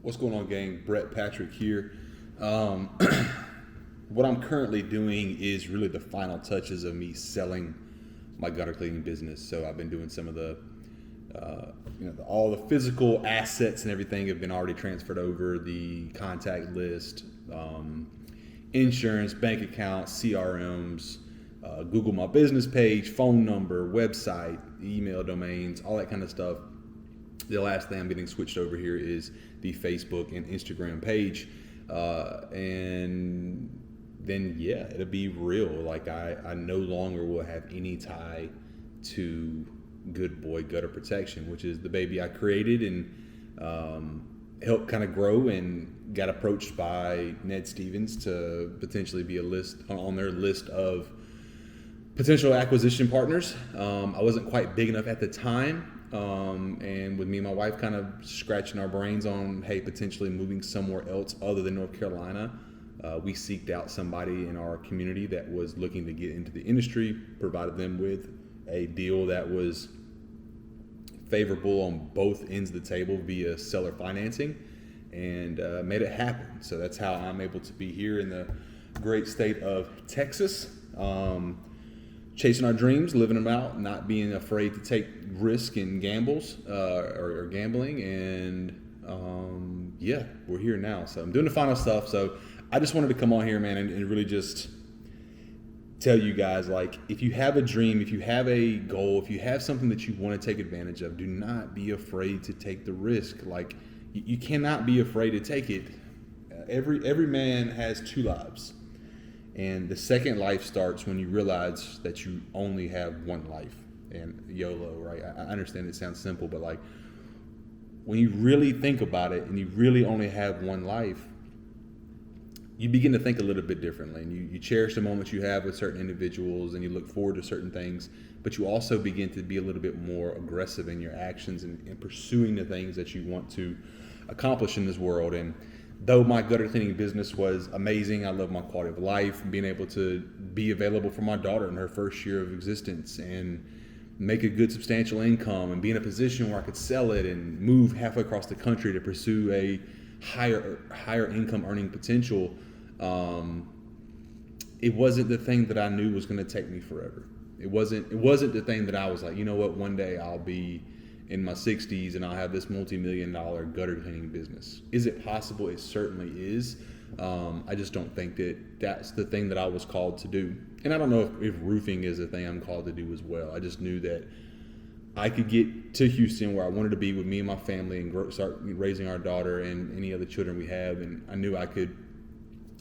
What's going on, gang? Brett Patrick here. Um, what I'm currently doing is really the final touches of me selling my gutter cleaning business. So I've been doing some of all the physical assets and everything have been already transferred over. The contact list, insurance, bank accounts, CRMs, Google My Business page, phone number, website, email domains, all that kind of stuff. The last thing I'm getting switched over here is the Facebook and Instagram page. And then, yeah, it'll be real. Like I no longer will have any tie to Good Boy Gutter Protection, which is the baby I created and helped kind of grow, and got approached by Ned Stevens to potentially be on their list of potential acquisition partners. I wasn't quite big enough at the time. And with me and my wife kind of scratching our brains on, hey, potentially moving somewhere else other than North Carolina, we seeked out somebody in our community that was looking to get into the industry, provided them with a deal that was favorable on both ends of the table via seller financing, and made it happen. So that's how I'm able to be here in the great state of Texas. Chasing our dreams, living them out, not being afraid to take risk and gambles or gambling. And yeah, we're here now. So I'm doing the final stuff. So I just wanted to come on here, man, and really just tell you guys, like, if you have a dream, if you have a goal, if you have something that you want to take advantage of, do not be afraid to take the risk. Like, you cannot be afraid to take it. Every man has two lives. And the second life starts when you realize that you only have one life, and YOLO, right? I understand it sounds simple, but like when you really think about it and you really only have one life, you begin to think a little bit differently, and you cherish the moments you have with certain individuals, and you look forward to certain things, but you also begin to be a little bit more aggressive in your actions and pursuing the things that you want to accomplish in this world. And though my gutter cleaning business was amazing, I love my quality of life, being able to be available for my daughter in her first year of existence and make a good substantial income and be in a position where I could sell it and move halfway across the country to pursue a higher income earning potential. It wasn't the thing that I knew was going to take me forever. It wasn't the thing that I was like, you know what, one day I'll be in my 60s and I'll have this multi-million-dollar gutter cleaning business. Is it possible? It certainly is. I just don't think that that's the thing that I was called to do. And I don't know if roofing is a thing I'm called to do as well. I just knew that I could get to Houston where I wanted to be with me and my family and start raising our daughter and any other children we have. And I knew I could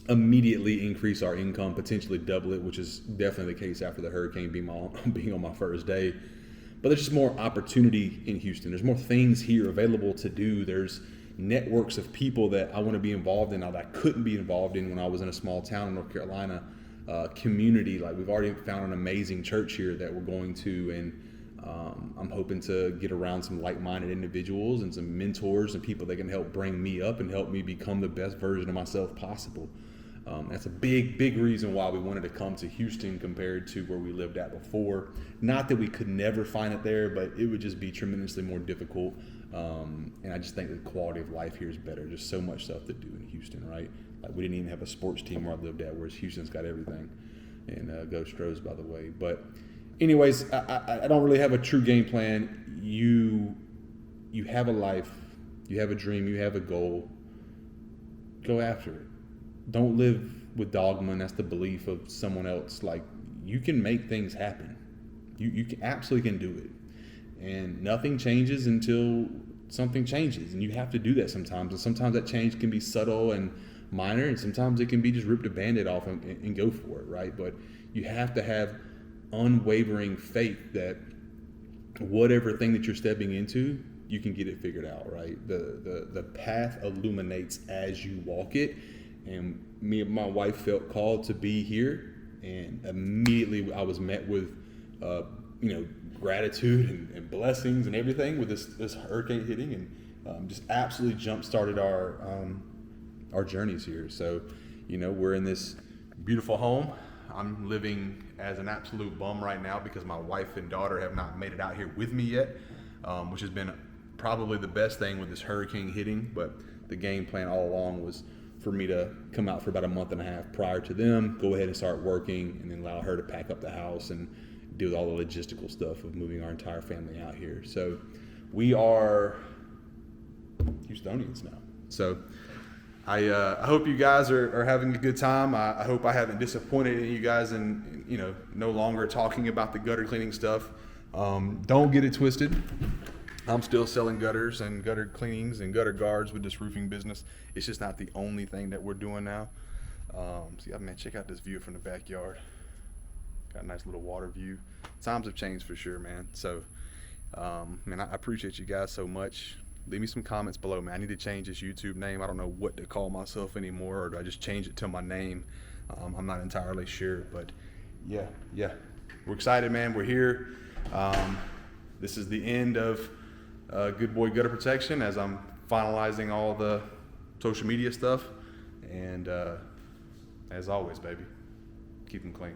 immediately increase our income, potentially double it, which is definitely the case after the hurricane being on my first day. But there's just more opportunity in Houston. There's more things here available to do. There's networks of people that I want to be involved in now that I couldn't be involved in when I was in a small town in North Carolina. Community, like we've already found an amazing church here that we're going to, and I'm hoping to get around some like-minded individuals and some mentors and people that can help bring me up and help me become the best version of myself possible. That's a big reason why we wanted to come to Houston compared to where we lived at before. Not that we could never find it there, but it would just be tremendously more difficult. And I just think the quality of life here is better. There's so much stuff to do in Houston, right? Like we didn't even have a sports team where I lived at, whereas Houston's got everything. And go Stros, by the way. But anyways, I don't really have a true game plan. You have a life, you have a dream, you have a goal. Go after it. Don't live with dogma, and that's the belief of someone else. Like, you can make things happen. You absolutely can do it. And nothing changes until something changes. And you have to do that sometimes. And sometimes that change can be subtle and minor, and sometimes it can be just rip the Band-Aid off and go for it, right? But you have to have unwavering faith that whatever thing that you're stepping into, you can get it figured out, right? The path illuminates as you walk it. And me and my wife felt called to be here, and immediately I was met with, gratitude and blessings and everything with this hurricane hitting, and just absolutely jump started our journeys here. So, we're in this beautiful home. I'm living as an absolute bum right now because my wife and daughter have not made it out here with me yet, which has been probably the best thing with this hurricane hitting. But the game plan all along was for me to come out for about a month and a half prior to them, go ahead and start working, and then allow her to pack up the house and deal with all the logistical stuff of moving our entire family out here. So we are Houstonians now. So I hope you guys are having a good time. I hope I haven't disappointed you guys in, no longer talking about the gutter cleaning stuff. Don't get it twisted. I'm still selling gutters and gutter cleanings and gutter guards with this roofing business. It's just not the only thing that we're doing now. Check out this view from the backyard. Got a nice little water view. Times have changed for sure, man. So, I appreciate you guys so much. Leave me some comments below, man. I need to change this YouTube name. I don't know what to call myself anymore, or do I just change it to my name? I'm not entirely sure, but yeah. We're excited, man. We're here. This is the end of Good Boy Gutter Protection as I'm finalizing all the social media stuff. And as always, baby, keep them clean.